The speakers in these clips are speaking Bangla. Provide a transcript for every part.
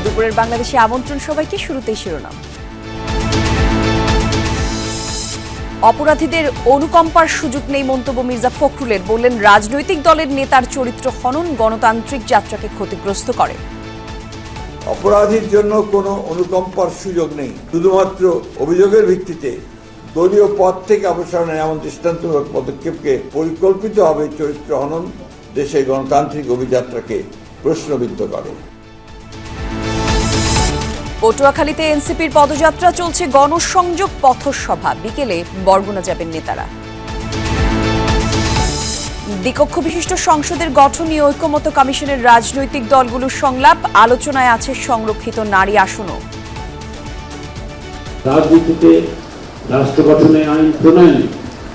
দুপুরের বাংলাদেশে আমন্ত্রণ সবাইকে। শুরুতেই শিরোনাম। অপরাধীদের অনুকম্পার সুযোগ নেই মন্তব্য মির্জা ফখরুলের। বললেন, রাজনৈতিক দলের নেতার চরিত্র হনন গণতান্ত্রিক যাত্রাকে ক্ষতিগ্রস্ত করে। অপরাধীর জন্য কোনো অনুকম্পার সুযোগ নেই, শুধুমাত্র অভিযোগের ভিত্তিতে দলীয় পদ থেকে অপসারণের এমন দৃষ্টান্তমূলক পদক্ষেপকে পরিকল্পিতভাবে চরিত্র হনন দেশের গণতান্ত্রিক অভিযাত্রাকে প্রশ্নবিদ্ধ করে। পটুয়াখালীতে এনসিপির পদযাত্রা চলছে, গণসংযোগ পথসভা। বিকেলে বরগুনা যাবেন নেতারা। দ্বিকক্ষ বিশিষ্ট সংসদের গঠন নিয়ে ঐকমত্য কমিশনের রাজনৈতিক দলগুলোর সংলাপ। আলোচনায় আছে সংরক্ষিত নারী আসনও। রাজনীতিতে রাষ্ট্র গঠনে আইন প্রণয়নে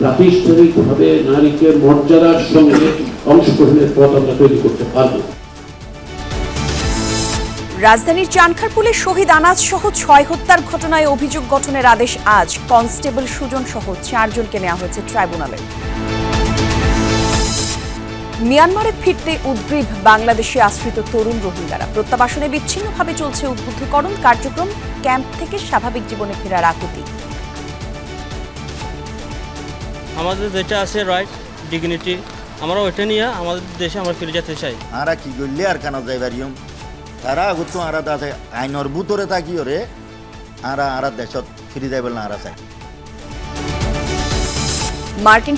প্রাতিষ্ঠানিকভাবে নারীকে মর্যাদার সঙ্গে অংশগ্রহণের পথ আমরা তৈরি করতে পারব। রাজধানীর চানখারপুলে শহীদ আনাজ সহ 6 হত্যার ঘটনায় অভিযোগ গঠনের আদেশ আজ। কনস্টেবল সুজন সহ 4 জনকে নেওয়া হয়েছে ট্রাইব্যুনালে। মিয়ানমারে ফিরতে উদ্গ্রীব বাংলাদেশে আশ্রিত তরুণ রোহিঙ্গারা। প্রত্যাবাসনে বিচ্ছিন্নভাবে চলছে উদ্বুদ্ধকরণ কার্যক্রম। ক্যাম্প থেকে স্বাভাবিক জীবনে ফেরার আকুতি। আমাদের যেটা আছে রাইট ডিগনিটি, আমরা ওইটা নিয়ে আমাদের দেশে আমরা ফিরে যেতে চাই। আরা কি করলে আর কেন যাইবারিম তারা আগত আরা দাসে আইনর ভিতরে থাকিও রে আরা দেশত ফিরে যাইবেল না আরা চাই। মার্কিন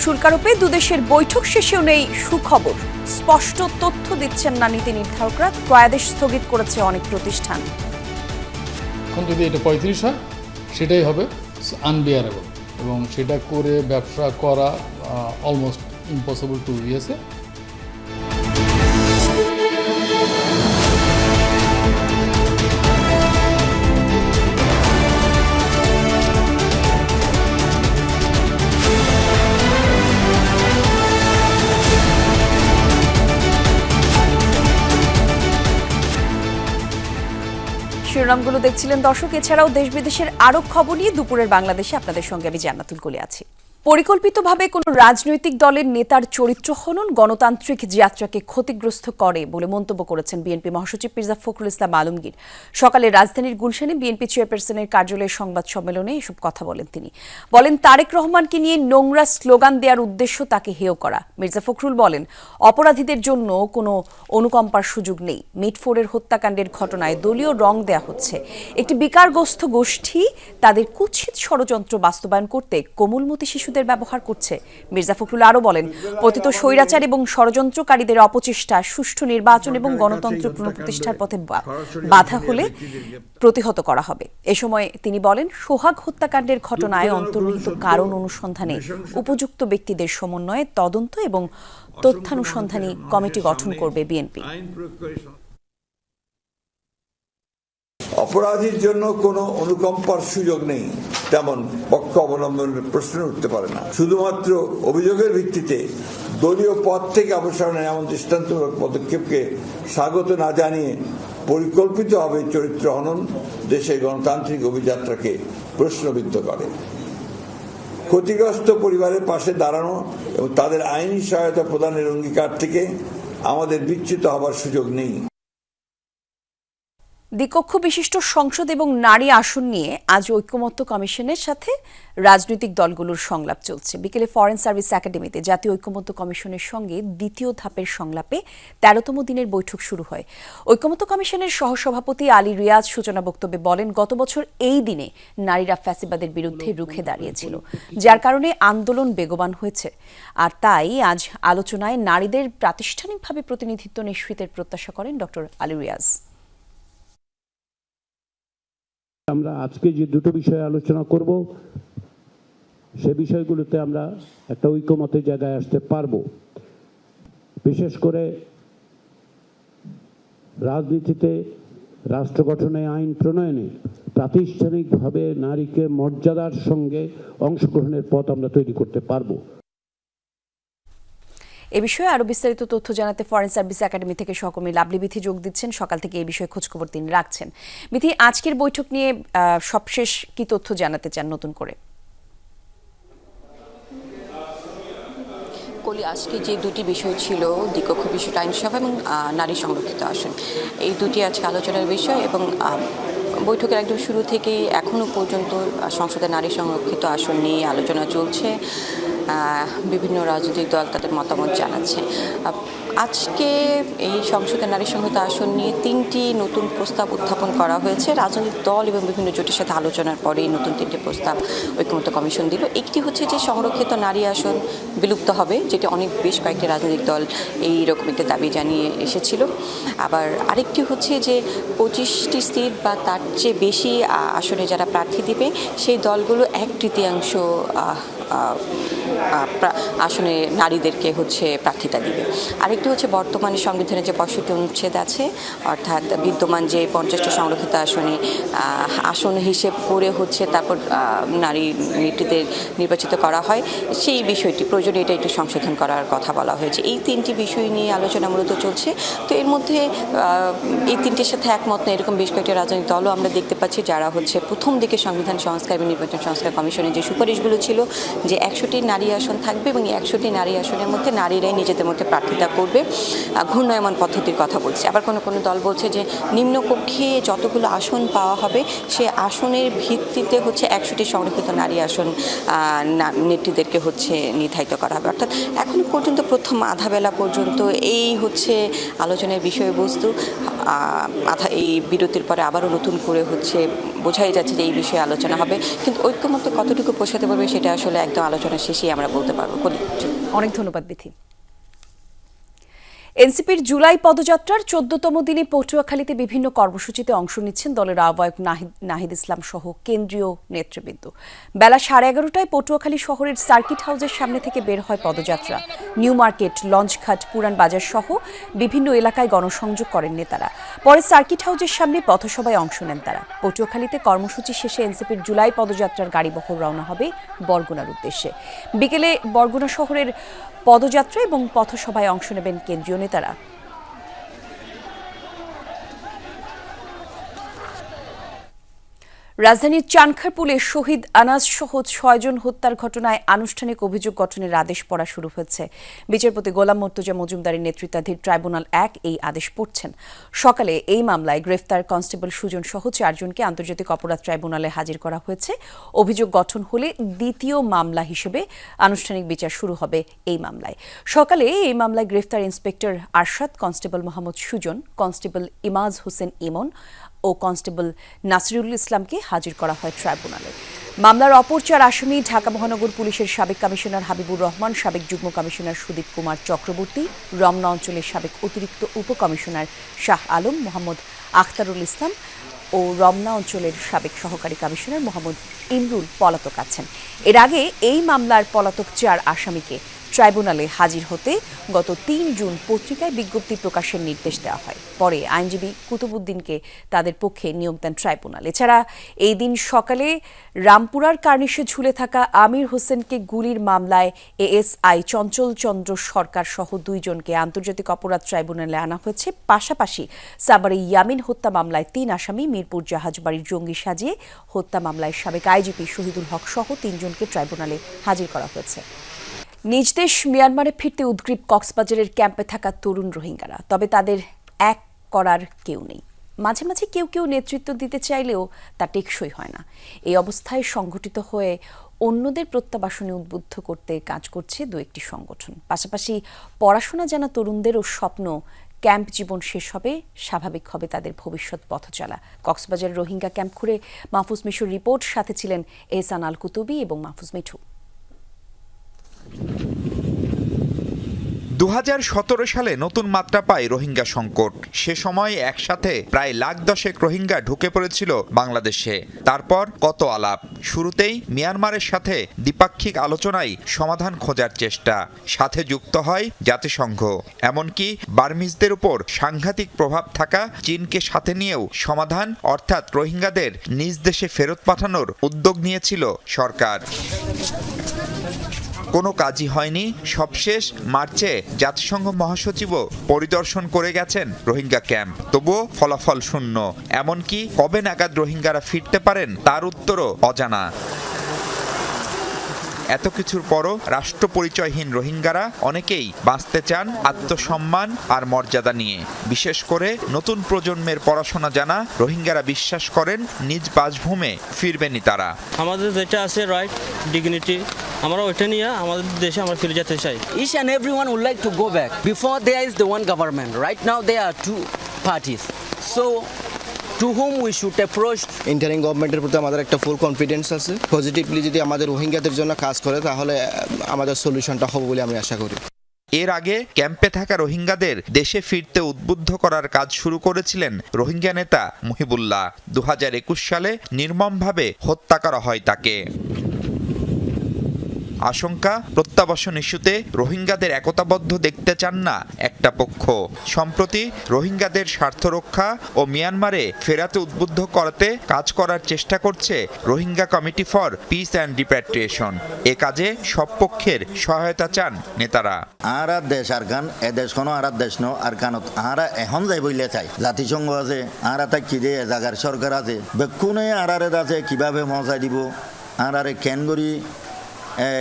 শুল্কারোপে দুদেশের বৈঠক শেষেও নেই সুখবর। স্পষ্ট তথ্য দিচ্ছেন না নীতি নির্ধারকরা। ক্রয়াদেশ স্থগিত করেছে অনেক প্রতিষ্ঠান। এখন যদি এটা 35 হয় সেটাই হবে আনবিয়ারেবল, এবং সেটা করে ব্যবসা করা অলমোস্ট ইম্পসিবল টু ইয়েসে। শিরোনামগুলো দেখছিলেন দর্শক। এছাড়াও দেশ বিদেশের আরো খবর নিয়ে দুপুরের বাংলাদেশে আপনাদের সঙ্গে আমি জান্নাতুল কলি আছি। পরিকল্পিতভাবে কোন রাজনৈতিক দলের নেতার চরিত্র হনন গণতান্ত্রিক যাত্রাকে ক্ষতিগ্রস্ত করে বলে মন্তব্য করেছেন বিএনপি মহাসচিব মির্জা ফখরুল ইসলাম আলমগীর। সকালে রাজধানীর গুলশানে বিএনপি চেয়ারপারসনের কার্যালয়ে সংবাদ সম্মেলনে এসব কথা বলেন তিনি। বলেন, তারেক রহমানকে নিয়ে নোংরা স্লোগান দেওয়ার উদ্দেশ্য তাকে হেয় করা। মির্জা ফখরুল বলেন, অপরাধীদের জন্য কোনো অনুকম্পার সুযোগ নেই। মিটফোরের হত্যাকাণ্ডের ঘটনায় দলীয় রং দেয়া হচ্ছে। একটি বিকারগ্রস্ত গোষ্ঠী তাদের কুৎসিত ষড়যন্ত্র বাস্তবায়ন করতে কোমলমতি শিশুদের ব্যবহার করছে। মির্জা ফখরুল আরো বলেন, পতিত স্বৈরাচার এবং ষড়যন্ত্রকারীদের অপচেষ্টা সুষ্ঠু নির্বাচন এবং গণতন্ত্র পুনঃপ্রতিষ্ঠার পথে বাধা হলে প্রতিহত করা হবে। এ সময় তিনি বলেন, সোহাগ হত্যাকাণ্ডের ঘটনায় অন্তর্নিহিত কারণ অনুসন্ধানে উপযুক্ত ব্যক্তিদের সমন্বয়ে তদন্ত এবং তথ্যানুসন্ধানী কমিটি গঠন করবে বিএনপি। অপরাধীর জন্য কোনো অনুকম্পার সুযোগ নেই, তেমন পক্ষ অবলম্বনের প্রশ্ন উঠতে পারে না। শুধুমাত্র অভিযোগের ভিত্তিতে দলীয় পদ থেকে অপসারণের এমন দৃষ্টান্তমূলক পদক্ষেপকে স্বাগত না জানিয়ে পরিকল্পিতভাবে চরিত্র হনন দেশের গণতান্ত্রিক অভিযাত্রাকে প্রশ্নবিদ্ধ করে। ক্ষতিগ্রস্ত পরিবারের পাশে দাঁড়ানো এবং তাদের আইনি সহায়তা প্রদানের অঙ্গীকার থেকে আমাদের বিচ্যুত হবার সুযোগ নেই। দ্বিকক্ষ বিশিষ্ট সংসদ এবং নারী আসন নিয়ে আজ ঐকমত্য কমিশনের সাথে রাজনৈতিক দলগুলোর সংলাপ চলছে। বিকেলে ফরেন সার্ভিস একাডেমিতে জাতীয় ঐকমত্য কমিশনের সঙ্গে দ্বিতীয় ধাপের সংলাপে 13তম দিনের বৈঠক শুরু হয়। ঐকমত্য কমিশনের সহসভাপতি আলী রিয়াজ সূচনা বক্তব্যে বলেন, গত বছর এই দিনে নারীরা ফ্যাসিবাদের বিরুদ্ধে রুখে দাঁড়িয়েছিল, যার কারণে আন্দোলন বেগবান হয়েছে। আর তাই আজ আলোচনায় নারীদের প্রাতিষ্ঠানিকভাবে প্রতিনিধিত্ব নিশ্চিতের প্রত্যাশা করেন ডক্টর আলী রিয়াজ। আমরা আজকে যে দুটো বিষয়ে আলোচনা করব সে বিষয়গুলোতে আমরা একটা ঐকমত্যের জায়গায় আসতে পারবো। বিশেষ করে রাজনীতিতে রাষ্ট্র গঠনে আইন প্রণয়নে প্রাতিষ্ঠানিকভাবে নারীকে মর্যাদার সঙ্গে অংশগ্রহণের পথ আমরা তৈরি করতে পারবো। এ বিষয়ে আরো বিস্তারিত তথ্য জানাতে ফরেন সার্ভিস একাডেমি থেকে সহকর্মী লাভলি বিথি যোগ দিচ্ছেন। সকাল থেকে এই বিষয়ে খোঁজখবর তিনি রাখছেন। বিথি, আজকের বৈঠক নিয়ে সবশেষ কি তথ্য জানাতে চান নতুন করে? কলি আজকে যে দুটি বিষয় ছিল, দ্বিকক্ষ বিষয়টা আইনসভা এবং নারী সংরক্ষিত আসন, এই দুটি আজকে আলোচনার বিষয়। এবং বৈঠকের একদম শুরু থেকেই এখনও পর্যন্ত সংসদে নারী সংরক্ষিত আসন নিয়ে আলোচনা চলছে। বিভিন্ন রাজনৈতিক দল তাদের মতামত জানাচ্ছে। আজকে এই সংসদে নারী সংরক্ষিত আসন নিয়ে 3টি নতুন প্রস্তাব উত্থাপন করা হয়েছে। রাজনৈতিক দল এবং বিভিন্ন জোটের সাথে আলোচনার পরে এই নতুন 3টি প্রস্তাব ঐকমত্য কমিশন দিল। একটি হচ্ছে যে সংরক্ষিত নারী আসন বিলুপ্ত হবে, যেটি বেশ কয়েকটি রাজনৈতিক দল এইরকম একটি দাবি জানিয়ে এসেছিল। আবার আরেকটি হচ্ছে যে 25টি সিট বা তার চেয়ে বেশি আসনে যারা প্রার্থী দিবে সেই দলগুলো 1/3 আসনে নারীদেরকে প্রার্থিতা দিবে। আরেকটি হচ্ছে বর্তমানে সংবিধানের যে 65 অনুচ্ছেদ আছে, অর্থাৎ বিদ্যমান যে 50টি সংরক্ষিত আসন হিসেব করে তারপর নারী নেত্রীদের নির্বাচিত করা হয়, সেই বিষয়টি প্রয়োজনে এটা একটু সংশোধন করার কথা বলা হয়েছে। এই 3টি বিষয় নিয়ে আলোচনা মূলত চলছে। তো এর মধ্যে এই 3টির সাথে একমত না এরকম বেশ কয়েকটি রাজনৈতিক দলও আমরা দেখতে পাচ্ছি, যারা প্রথম দিকে সংবিধান সংস্কার এবং নির্বাচন সংস্কার কমিশনের যে সুপারিশগুলো ছিল যে 100টি নারী আসন থাকবে এবং এই 100টি নারী আসনের মধ্যে নারীরাই নিজেদের মধ্যে প্রার্থিতা করবে, ঘূর্ণায়মান পদ্ধতির কথা বলছে। আবার কোনো দল বলছে যে নিম্নকক্ষে যতগুলো আসন পাওয়া হবে সে আসনের ভিত্তিতে 100টি সংরক্ষিত নারী আসন নেত্রীদেরকে নির্ধারিত করা হবে। অর্থাৎ এখনো পর্যন্ত প্রথম আধা বেলা পর্যন্ত এই আলোচনার বিষয়বস্তু। এই বিরতির পরে আবারও নতুন করে বোঝাই যাচ্ছে যে এই বিষয়ে আলোচনা হবে, কিন্তু ঐক্যমত্য কতটুকু পৌঁছাতে পারবে সেটা আসলে একদম আলোচনা শেষেই আমরা বলতে পারবো। অনেক ধন্যবাদ বিথি। এনসিপির জুলাই পদযাত্রার 14তম দিনে পটুয়াখালীতে বিভিন্ন কর্মসূচিতে অংশ নিচ্ছেন দলের আহ্বায়ক নাহিদ ইসলাম সহ কেন্দ্রীয় নেতৃবৃন্দ। বেলা 11:30টায় পটুয়াখালী শহরের সার্কিট হাউসের সামনে থেকে বের হয় পদযাত্রা। নিউ মার্কেট, লঞ্চঘাট, পুরান বাজার সহ বিভিন্ন এলাকায় গণসংযোগ করেন নেতারা। পরে সার্কিট হাউসের সামনে পথসভায় অংশ নেন তারা। পটুয়াখালীতে কর্মসূচি শেষে এনসিপির জুলাই পদযাত্রার গাড়িবহর রওনা হবে বরগুনার উদ্দেশ্যে। বিকেলে বরগুনা শহরের পদযাত্রা এবং পথসভায় অংশ নেবেন কেন্দ্রীয় নেতারা। রাজধানীর চানখারপুলে শহীদ আনাস সহ 6 জন হত্যার ঘটনায় আনুষ্ঠানিক অভিযোগ গঠনের আদেশ পড়া শুরু হয়েছে। বিচারপতি গোলাম মর্তুজা মজুমদারের নেতৃত্বাধীন ট্রাইব্যুনাল 1 এই আদেশ পড়ছেন। সকালে এই মামলায় গ্রেফতার কনস্টেবল সুজন সহ 4 জনকে আন্তর্জাতিক অপরাধ ট্রাইব্যুনালে হাজির করা হয়েছে। অভিযোগ গঠন হলে দ্বিতীয় মামলা হিসেবে আনুষ্ঠানিক বিচার শুরু হবে এই মামলায়। সকালে এই মামলায় গ্রেফতার inspector Arshad, constable Mohammad Sujon, constable Imaj Hossain Emon ও কনস্টেবল নাসিরুল ইসলামকে হাজির করা হয় ট্রাইব্যুনালে। মামলার অপর 4 আসামি ঢাকা মহানগর পুলিশের সাবেক কমিশনার হাবিবুর রহমান, সাবেক যুগ্ম কমিশনার সুদীপ কুমার চক্রবর্তী, রমনা অঞ্চলের সাবেক অতিরিক্ত উপকমিশনার শাহ আলম, মোহাম্মদ আখতারুল ইসলাম ও রমনা অঞ্চলের সাবেক সহকারী কমিশনার মোহাম্মদ ইমরুল পলাতক আছেন। এর আগে এই মামলার পলাতক 4 আসামিকে ট্রাইব্যুনালে হাজির হতে গত 3 জুন পত্রিকায় বিজ্ঞপ্তি প্রকাশের নির্দেশ দেওয়া হয়। পরে আইনজীবী কুতুবুদ্দিনকে তাদের পক্ষে নিয়োগ দেন ট্রাইব্যুনাল। এছাড়া এই দিন সকালে রামপুরার কার্নিশে ঝুলে থাকা আমির হোসেনকে গুলির মামলায় এএসআই চঞ্চল চন্দ্র সরকার সহ 2 জনকে আন্তর্জাতিক অপরাধ ট্রাইব্যুনালে আনা হয়েছে। পাশাপাশি সাভারে ইয়ামিন হত্যা মামলায় 3 আসামি, মিরপুর জাহাজবাড়ির জঙ্গি সাজিয়ে হত্যা মামলায় সাবেক আইজিপি শহীদুল হক সহ 3 জনকে ট্রাইব্যুনালে হাজির করা হয়েছে। নিজ দেশ মিয়ানমারে ফিরতে উদ্গ্রীব কক্সবাজারের ক্যাম্পে থাকা তরুণ রোহিঙ্গারা, তবে তাদের এক করার কেউ নেই। মাঝে মাঝে কেউ নেতৃত্ব দিতে চাইলেও তা টেকসই হয় না। এই অবস্থায় সংগঠিত হয়ে অন্যদের প্রত্যাবাসনে উদ্বুদ্ধ করতে কাজ করছে 2-1টি সংগঠন। পাশাপাশি পড়াশোনা জানা তরুণদেরও স্বপ্ন ক্যাম্প জীবন শেষ হবে, স্বাভাবিক হবে তাদের ভবিষ্যৎ পথচলা। কক্সবাজার রোহিঙ্গা ক্যাম্প ঘুরে মাহফুজ মিশুর রিপোর্ট, সাথে ছিলেন এহসান আল কুতুবি এবং মাহফুজ মিঠু। 2017 সালে নতুন মাত্রা পায় রোহিঙ্গা সংকট। সে সময় একসাথে প্রায় 10,00,000 রোহিঙ্গা ঢুকে পড়েছিল বাংলাদেশে। তারপর কত আলাপ, শুরুতেই মিয়ানমারের সাথে দ্বিপাক্ষিক আলোচনায় সমাধান খোঁজার চেষ্টা, সাথে যুক্ত হয় জাতিসংঘ। এমনকি বার্মিজদের উপর সাংঘাতিক প্রভাব থাকা চীনকে সাথে নিয়েও সমাধান অর্থাৎ রোহিঙ্গাদের নিজ দেশে ফেরত পাঠানোর উদ্যোগ নিয়েছিল সরকার। কোনো কাজই হয়নি। সবশেষ মার্চে জাতিসংঘ মহাসচিবও পরিদর্শন করে গেছেন রোহিঙ্গা ক্যাম্প, তবুও ফলাফল শূন্য। এমনকি কবে নাগাদ রোহিঙ্গারা ফিরতে পারেন তার উত্তরও অজানা। এত কিছুর পরও রাষ্ট্র পরিচয়হীন রোহিঙ্গারা অনেকেই বাঁচতে চান আত্মসম্মান আর মর্যাদা নিয়ে। বিশেষ করে নতুন প্রজন্মের পড়াশোনা জানা রোহিঙ্গারা বিশ্বাস করেন নিজ বাসভূমে ফিরবেনই তারা। আমাদের যেটা আছে রাইট ডিগনিটি, আমরা ওইটা নিয়ে আমাদের দেশে আমরা ফিরে যেতে চাই। Each and everyone would like to go back. Before there is the one government. Right now there are two parties. So to whom we should approach? Interim গভর্নমেন্টের প্রতি আমাদের একটা ফুল কনফিডেন্স আছে। পজিটিভলি যদি আমাদের রোহিঙ্গাদের জন্য কাজ করে তাহলে আমাদের সলিউশনটা হবে বলে আমি আশা করি। এর আগে ক্যাম্পে থাকা রোহিঙ্গাদের দেশে ফিরতে উদ্বুদ্ধ করার কাজ শুরু করেছিলেন রোহিঙ্গা নেতা মুহিবুল্লাহ। 2021 সালে নির্মমভাবে হত্যা করা হয় তাকে। আশঙ্কা, প্রত্যাবাসন ইস্যুতে রোহিঙ্গাদের একতাবদ্ধ দেখতে চান না একটা পক্ষ। সম্প্রতি রোহিঙ্গাদের স্বার্থ রক্ষা ও মিয়ানমারে ফেরাতে উদ্বুদ্ধ করাতে কাজ করার চেষ্টা করছে Rohingya committee for peace and repatriation. এ কাজে সব পক্ষের সহায়তা চান নেতারা। আর দেশ আর গান এ দেশ কোনো আর দেশ ন আর গানত আরা এখন যাই বইলে চাই জাতিসংঘ আছে আর তা কি দে জাগার সরকার আছে বেকুনে আর আছে কিভাবে মজাই দিব আর কেন করি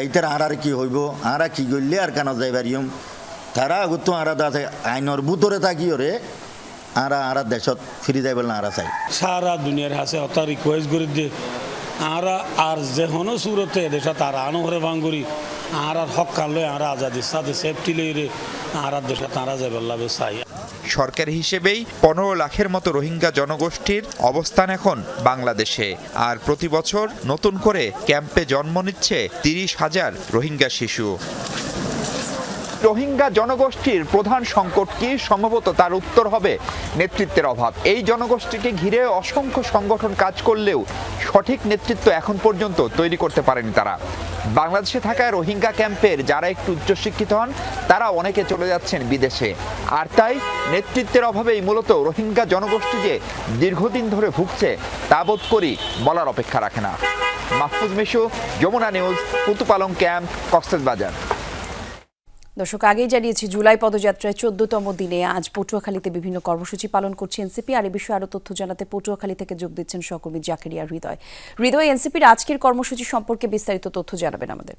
এইটার আর কি হইব আর কি করলে আর কেন যাই পারিম তারা আগত আর আছে আইনের ভিতরে থাকিও রে আর দেশত ফিরে যাই বলে আর চাই সারা দুনিয়ার হাসে অত রিকোয়েস্ট করে দিয়ে আর যে হনো সুরতে দেশত তার আনো হরে ভাঙ্গুরি আর হক কানলে আর আজাদি সাথে সেফটি লইরে আর দেশত তারা যাই বললাবে চাই। সরকার হিসেবেই 15 লাখের মতো রোহিঙ্গা জনগোষ্ঠীর অবস্থান এখন বাংলাদেশে। আর প্রতি বছর নতুন করে ক্যাম্পে জন্ম নিচ্ছে 30,000 রোহিঙ্গা শিশু। রোহিঙ্গা জনগোষ্ঠীর প্রধান সংকট কি? সম্ভবত তার উত্তর হবে নেতৃত্বের অভাব। এই জনগোষ্ঠীকে ঘিরে অসংখ্য সংগঠন কাজ করলেও সঠিক নেতৃত্ব এখন পর্যন্ত তৈরি করতে পারেনি তারা। বাংলাদেশে থাকা রোহিঙ্গা ক্যাম্পের যারা একটু উচ্চশিক্ষিত হন তারা অনেকে চলে যাচ্ছেন বিদেশে। আর তাই নেতৃত্বের অভাবেই মূলত রোহিঙ্গা জনগোষ্ঠী যে দীর্ঘদিন ধরে ভুগছে তা বোধ করি বলার অপেক্ষা রাখে না। Mahfuz Mishu, Jamuna news, Kutupalong camp, Cox's Bazar. দর্শক, আগেই জানিয়েছি জুলাই পদযাত্রায় 14তম দিনে আজ পটুয়াখালীতে বিভিন্ন কর্মসূচি পালন করছে এনসিপি। আর এ বিষয়ে আরো তথ্য জানাতে পটুয়াখালী থেকে যোগ দিচ্ছেন সহকর্মী জাকেরিয়া হৃদয়। এনসিপির আজকের কর্মসূচি সম্পর্কে বিস্তারিত তথ্য জানাবেন আমাদের।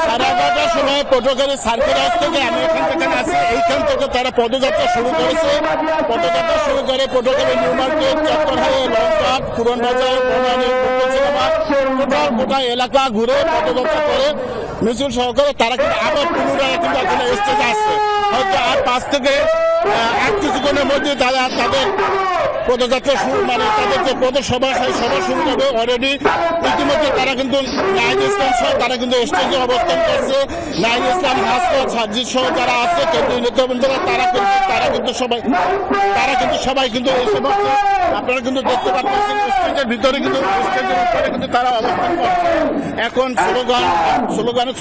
সাড়ে 11টার সময় পটুয়াখালী সার্কেল হাউস থেকে আমি এখানে আছি। এইখান থেকে তারা পদযাত্রা শুরু করেছে। পদযাত্রা শুরু করে পটুয়াখালী নিউ মার্কেট, চত্বরহাটে, লঙ্কাট, পুরন বাজার, বনানী, গোটা এলাকা ঘুরে পদযাত্রা করে মিছিল সহকারে তারা কিন্তু আবার পুনরায় কিন্তু এখানে স্টেজে আসছে। হয়তো আর 5 থেকে 1 কিছুক্ষণের মধ্যে তারা তাদের পদযাত্রা শুরু তাদের যে পদসভা সেই সভা শুরু হবে। অলরেডি ইতিমধ্যে তারা কিন্তু নাহিদ ইসলাম সহ তারা কিন্তু স্টেজে অবস্থান করছে। নাহিদ ইসলাম, ভাস্কর, সাজ্জিদ সহ যারা আছে কেন্দ্রীয় নেতৃবৃন্দরা তারা কিন্তু সবাই কিন্তু এসে বসছে। আপনারা কিন্তু দেখতে পাচ্ছেন স্টেজের ভিতরে কিন্তু স্টেজের উপরে কিন্তু তারা অবস্থান করছে। এখন স্লোগানে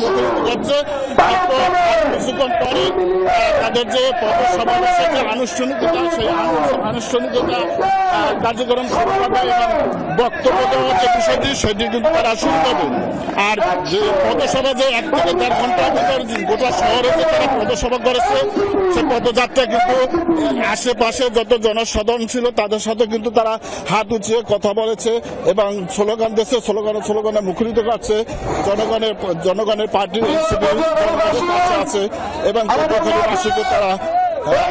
মুখরিত করছে। কিছুক্ষণ পরে তাদের যে পদসমাবেশের যে আনুষ্ঠানিকতা সেই আনুষ্ঠানিকতা কার্যক্রম শুরু করবে এবং বক্তব্য দেওয়ার যে বিষয়টি সেটি কিন্তু তারা শুরু করবে। আর যে পদসভা যে 1 থেকে 1.5 ঘন্টার ভিতর গোটা শহরে যে তারা পদসভা করেছে সে পদযাত্রা কিন্তু আশেপাশে যত জনসাধারণ ছিল তাদের সাথে কিন্তু তারা হাত উঁচিয়ে কথা বলেছে এবং স্লোগান দিচ্ছে, স্লোগানে মুখরিত করছে। জনগণের পার্টি জনগণের কাছে আছে এবং পটুয়াখালীবাসীকে তারা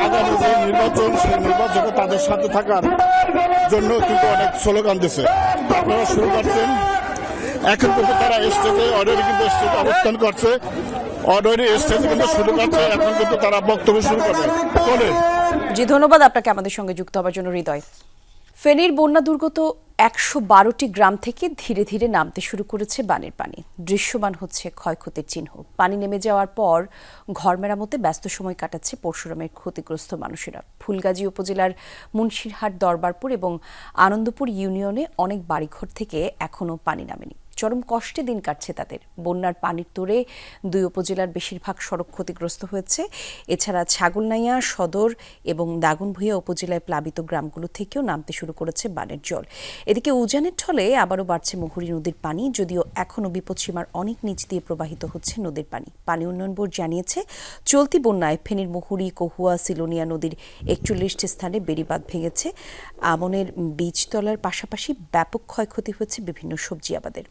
আগামী যে নির্বাচন সেই নির্বাচনে তাদের সাথে থাকার জন্য কিন্তু অনেক স্লোগান দিচ্ছে। আপনারা শুরু করছেন। এখন কিন্তু তারা স্টেজে অলরেডি কিন্তু স্টেজে অবস্থান করছে। অলরেডি স্টেজে কিন্তু শুরু করছে। এখন কিন্তু তারা বক্তব্য শুরু করবে। জি, ধন্যবাদ আপনাকে আমাদের সঙ্গে যুক্ত হওয়ার জন্য হৃদয়। ফেনীর বন্যা দুর্গত 112টি গ্রাম থেকে ধীরে ধীরে নামতে শুরু করেছে বানের পানি। দৃশ্যমান হচ্ছে ক্ষয়ক্ষতির চিহ্ন। পানি নেমে যাওয়ার পর ঘর মেরামতে ব্যস্ত সময় কাটাচ্ছে পরশুরামের ক্ষতিগ্রস্ত মানুষেরা। ফুলগাজী উপজেলার মুন্সিরহাট, দরবারপুর এবং আনন্দপুর ইউনিয়নে অনেক বাড়িঘর থেকে এখনও পানি নামেনি। চরম কষ্টে দিন কাটছে তাদের। বন্যার পানির তোড়ে 2 উপজেলার বেশিরভাগ সড়ক ক্ষতিগ্রস্ত হয়েছে। এছাড়া ছাগলনাইয়া, সদর এবং দাগনভূঞা উপজেলায় প্লাবিত গ্রামগুলো থেকেও নামতে শুরু করেছে বানের জল। এদিকে উজানের ঢলে আবারও বাড়ছে মুহুরী নদীর পানি, যদিও এখনও বিপদসীমার অনেক নিচ দিয়ে প্রবাহিত হচ্ছে নদীর পানি। পানি উন্নয়ন বোর্ড জানিয়েছে, চলতি বন্যায় ফেনীর মুহুরী, কহুয়া, সিলোনিয়া নদীর 41টি স্থানে বেড়িবাঁধ ভেঙেছে। আমনের বীজতলার পাশাপাশি ব্যাপক ক্ষয়ক্ষতি হয়েছে বিভিন্ন সবজি আবাদের।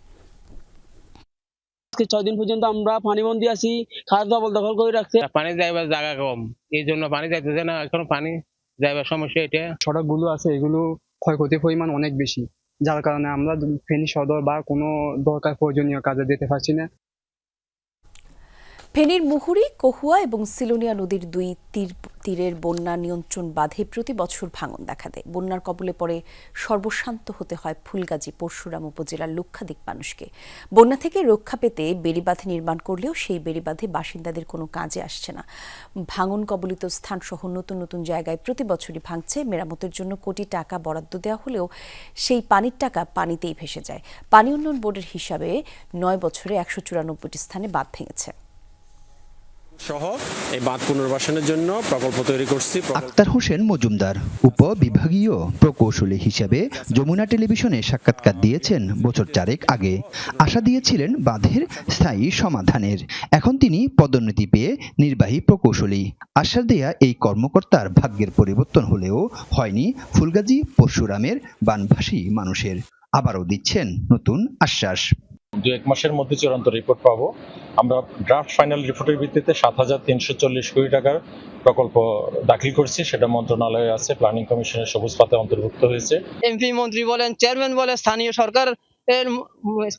আজকে 6 দিন পর্যন্ত আমরা পানিবন্দী আছি, খাদ্য দখল দখল করে রাখছে। পানি যাইবার জায়গা কম, এই জন্য পানি যাইতেছে না, এখন পানি যাইবার সমস্যা। এটা সড়কগুলো আছে, এগুলো ক্ষয়ক্ষতির পরিমাণ অনেক বেশি, যার কারণে আমরা ফেনী সদর বা কোনো দরকার প্রয়োজনীয় কাজে যেতে পারছি না। ফেনীর মুহুরী, কহুয়া এবং সিলোনিয়া নদীর 2 তীরের বন্যা নিয়ন্ত্রণ বাঁধে প্রতি বছর ভাঙন দেখা দেয়। বন্যার কবলে পড়ে সর্বশান্ত হতে হয় ফুলগাজী, পরশুরাম উপজেলার লক্ষাধিক মানুষকে। বন্যা থেকে রক্ষা পেতে বেড়িবাঁধ নির্মাণ করলেও সেই বেড়িবাঁধে বাসিন্দাদের কোনো কাজে আসছে না। ভাঙন কবলিত স্থানসহ নতুন নতুন জায়গায় প্রতি বছরই ভাঙছে। মেরামতের জন্য কোটি টাকা বরাদ্দ দেওয়া হলেও সেই পানির টাকা পানিতেই ভেসে যায়। পানি উন্নয়ন বোর্ডের হিসাবে 9 বছরে 194টি স্থানে বাঁধ ভেঙেছে। সহ এই বাঁধ পুনর্বাসনের জন্য প্রকল্প তৈরি করছি। আক্তার হোসেন মজুমদার উপবিভাগীয় প্রকৌশলী হিসেবে যমুনা টেলিভিশনে সাক্ষাৎকার দিয়েছেন বছর 4 আগে। আশা দিয়েছিলেন বাঁধের স্থায়ী সমাধানের। এখন তিনি পদোন্নতি পেয়ে নির্বাহী প্রকৌশলী। আশ্বাস দেয়া এই কর্মকর্তার ভাগ্যের পরিবর্তন হলেও হয়নি ফুলগাজী, পরশুরামের বানভাসী মানুষের। আবারও দিচ্ছেন নতুন আশ্বাস। 2-1 মাসের মধ্যে চূড়ান্ত রিপোর্ট পাবো। আমরা ড্রাফট ফাইনাল রিপোর্টের ভিত্তিতে 7,340 কোটি টাকার প্রকল্প দাখিল করছি। সেটা মন্ত্রণালয়ে আছে, প্ল্যানিং কমিশনের সবুজ পাতে অন্তর্ভুক্ত হয়েছে। এমপি, মন্ত্রী বলেন, চেয়ারম্যান বলেন, স্থানীয় সরকার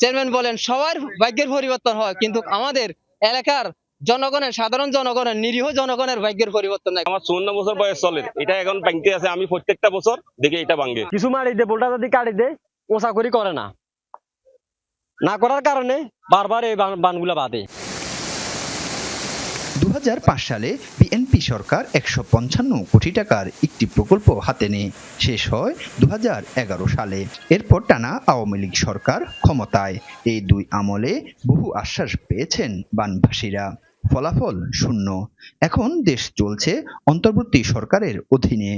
চেয়ারম্যান বলেন, সবার ভাগ্যের পরিবর্তন হয়, কিন্তু আমাদের এলাকার জনগণের, সাধারণ জনগণের, নিরীহ জনগণের ভাগ্যের পরিবর্তন নাই। আমার 54 বছর বয়স চলে, এটা এখন ভাঙতে আছে। আমি প্রত্যেকটা বছর দেখি এটা ভাঙে। কিছু মারি দে, বোল্টা যদি কাটি দে, ওসা করি করে না, না করার কারণে বারবার এই বানগুলা বাঁধে। 2005 সালে বিএনপি সরকার 155 কোটি টাকার একটি প্রকল্প হাতে নেয়। শেষ হয় 2011 সালে। এরপর টানা আওয়ামী লীগ সরকার ক্ষমতায়। এই 2 আমলে বহু আশ্বাস পেয়েছেন বানভাসীরা, ফলাফল শূন্য। এখন দেশ চলছে অন্তর্বর্তী সরকারের অধীনে।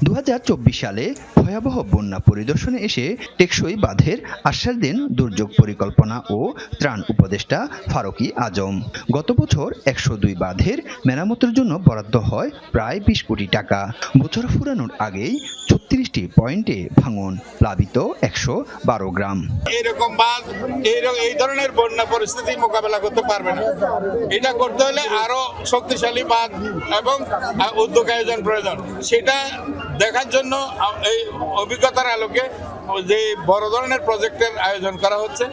2024 সালে ভয়াবহ বন্যা পরিদর্শনে এসে টেকসই বাঁধের আশ্বাস দেন দুর্যোগ পরিকল্পনা ও ত্রাণ উপদেষ্টা ফারুকী আজম। গত বছর 102 বাঁধের মেরামতের জন্য বরাদ্দ হয় প্রায় 20 কোটি টাকা। বছর ফুরানোর আগেই 36টি পয়েন্টে ভাঙন, প্লাবিত 112 গ্রাম। এরকম বাঁধ এই ধরনের বন্যা পরিস্থিতি মোকাবেলা করতে পারবে না। এটা করতে হলে আরো শক্তিশালী বাঁধ এবং উদ্যোগ আয়োজন প্রয়োজন। সেটা দেখার জন্য এই অভিজ্ঞতার আলোকে যে বড় ধরনের প্রজেক্টের আয়োজন করা হচ্ছে।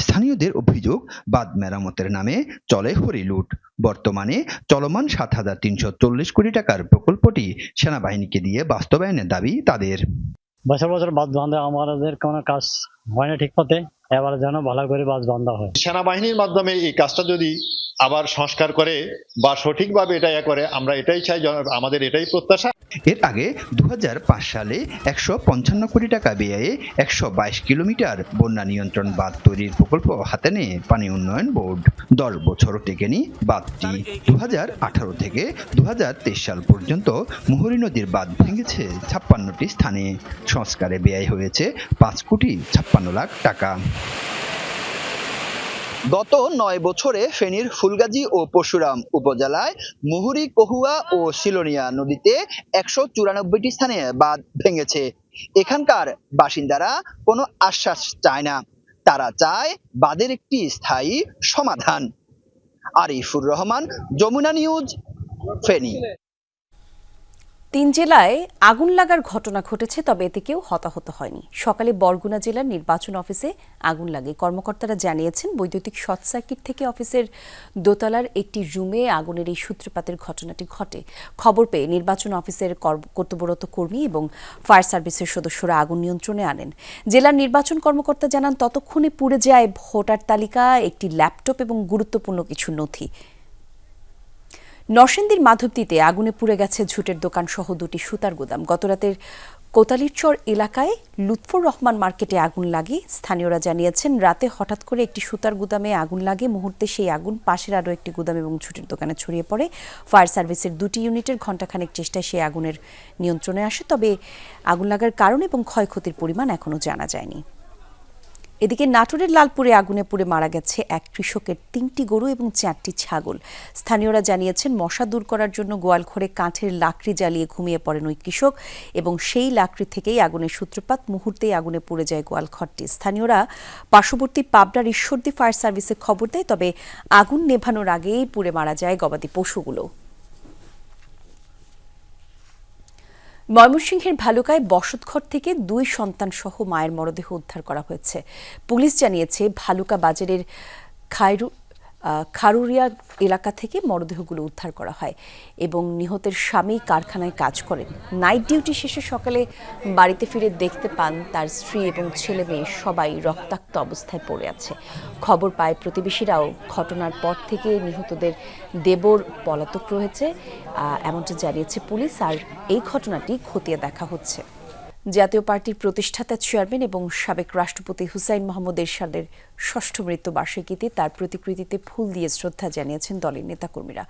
স্থানীয়দের অভিযোগ, বাঁধ মেরামতের নামে চলে হরিলুট। বর্তমানে চলমান 7,340 কোটি টাকার প্রকল্পটি সেনাবাহিনীকে দিয়ে বাস্তবায়নের দাবি তাদের। বছর বছর বাঁধ বাঁধা আমাদের কোনো কাজ হয় না ঠিক মতে, এবার যেন ভালো করে বাঁধ বাঁধা হয়। সেনাবাহিনীর মাধ্যমে এই কাজটা যদি আবার সংস্কার করে বা সঠিকভাবে এটা করে, আমরা এটাই চাই, আমাদের এটাই প্রত্যাশা। এর আগে 2005 সালে 155 কোটি টাকা ব্যয়ে 122 কিলোমিটার বন্যা নিয়ন্ত্রণ বাঁধ তৈরির প্রকল্প হাতে নেয় পানি উন্নয়ন বোর্ড। 10 বছরও টেকেনি বাঁধটি। 2018 থেকে 2023 সাল পর্যন্ত মুহুরী নদীর বাঁধ ভেঙেছে 56টি স্থানে। সংস্কারে ব্যয় হয়েছে 5 কোটি 56 লাখ টাকা। গত 9 বছরে ফেনীর ফুলগাজী ও পরশুরাম উপজেলায় মুহুরী, কহুয়া ও সিলোনিয়া নদীতে 194টি স্থানে বাঁধ ভেঙেছে। এখানকার বাসিন্দারা কোনো আশ্বাস চায় না, তারা চায় বাঁধের একটি স্থায়ী সমাধান। আরিফুর রহমান, যমুনা নিউজ, ফেনী। 3 জেলায় আগুন লাগার ঘটনা ঘটেছে, তবে এতে কেউ হতাহত হয়নি। সকালে বরগুনা জেলার নির্বাচন অফিসে আগুন লাগে। কর্মকর্তারা জানিয়েছেন, বৈদ্যুতিক শর্ট সার্কিট থেকে অফিসের দোতলার একটি রুমে আগুনের এই সূত্রপাতের ঘটনাটি ঘটে। খবর পেয়ে নির্বাচন অফিসের কর্তব্যরত কর্মী এবং ফায়ার সার্ভিসের সদস্যরা আগুন নিয়ন্ত্রণে আনেন। জেলার নির্বাচন কর্মকর্তা জানান, ততক্ষণে পুড়ে যায় ভোটার তালিকা, একটি ল্যাপটপ এবং গুরুত্বপূর্ণ কিছু নথি। নরসিংদীর মাধবদীতে আগুনে পুড়ে গেছে ঝুটের দোকান সহ 2টি সুতার গুদাম। গতরাতের কোতালিরচর এলাকায় লুৎফর রহমান মার্কেটে আগুন লাগে। স্থানীয়রা জানিয়েছেন, রাতে হঠাৎ করে একটি সুতার গুদামে আগুন লাগে। মুহূর্তে সেই আগুন পাশের আরও একটি গুদাম এবং ছুটির দোকানে ছড়িয়ে পড়ে। ফায়ার সার্ভিসের 2টি ইউনিটের ঘণ্টাখানেক চেষ্টায় সেই আগুনের নিয়ন্ত্রণে আসে। তবে আগুন লাগার কারণ এবং ক্ষয়ক্ষতির পরিমাণ এখনও জানা যায়নি। এদিকে নাটোরের লালপুরে আগুনে পুড়ে মারা গেছে এক কৃষকের 3টি গরু এবং 4টি ছাগল। স্থানীয়রা জানিয়েছেন, মশা দূর করার জন্য গোয়ালঘরে কাঠের লাকড়ি জ্বালিয়ে ঘুমিয়ে পড়েন ওই কৃষক এবং সেই লাকড়ি থেকেই আগুনের সূত্রপাত। মুহূর্তেই আগুনে পুড়ে যায় গোয়ালঘরটি। স্থানীয়রা পার্শ্ববর্তী পাবনার ঈশ্বরদী ফায়ার সার্ভিসে খবর দেয়, তবে আগুন নেভানোর আগেই পুড়ে মারা যায় গবাদি পশুগুলো। ময়মনসিংহের ভালুকায় বসতঘর থেকে 2 সন্তান সহ মায়ের মরদেহ উদ্ধার করা হয়েছে। পুলিশ জানিয়েছে, ভালুকা বাজারের খারুরিয়া এলাকা থেকে মরদেহগুলো উদ্ধার করা হয় এবং নিহতের স্বামী কারখানায় কাজ করেন। নাইট ডিউটি শেষে সকালে বাড়িতে ফিরে দেখতে পান তার স্ত্রী এবং ছেলে মেয়ে সবাই রক্তাক্ত অবস্থায় পড়ে আছে। খবর পায় প্রতিবেশীরাও। ঘটনার পর থেকে নিহতদের দেবর পলাতক রয়েছে এমনটা জানিয়েছে পুলিশ, আর এই ঘটনাটি খতিয়ে দেখা হচ্ছে। জাতীয় পার্টির প্রতিষ্ঠাতা চেয়ারম্যান এবং সাবেক রাষ্ট্রপতি হুসাইন মোহাম্মদ এরশাদের 6ষ্ঠ মৃত্যুবার্ষিকীতে তার প্রতিকৃতিতে ফুল দিয়ে শ্রদ্ধা জানিয়েছেন দলের নেতাকর্মীরা।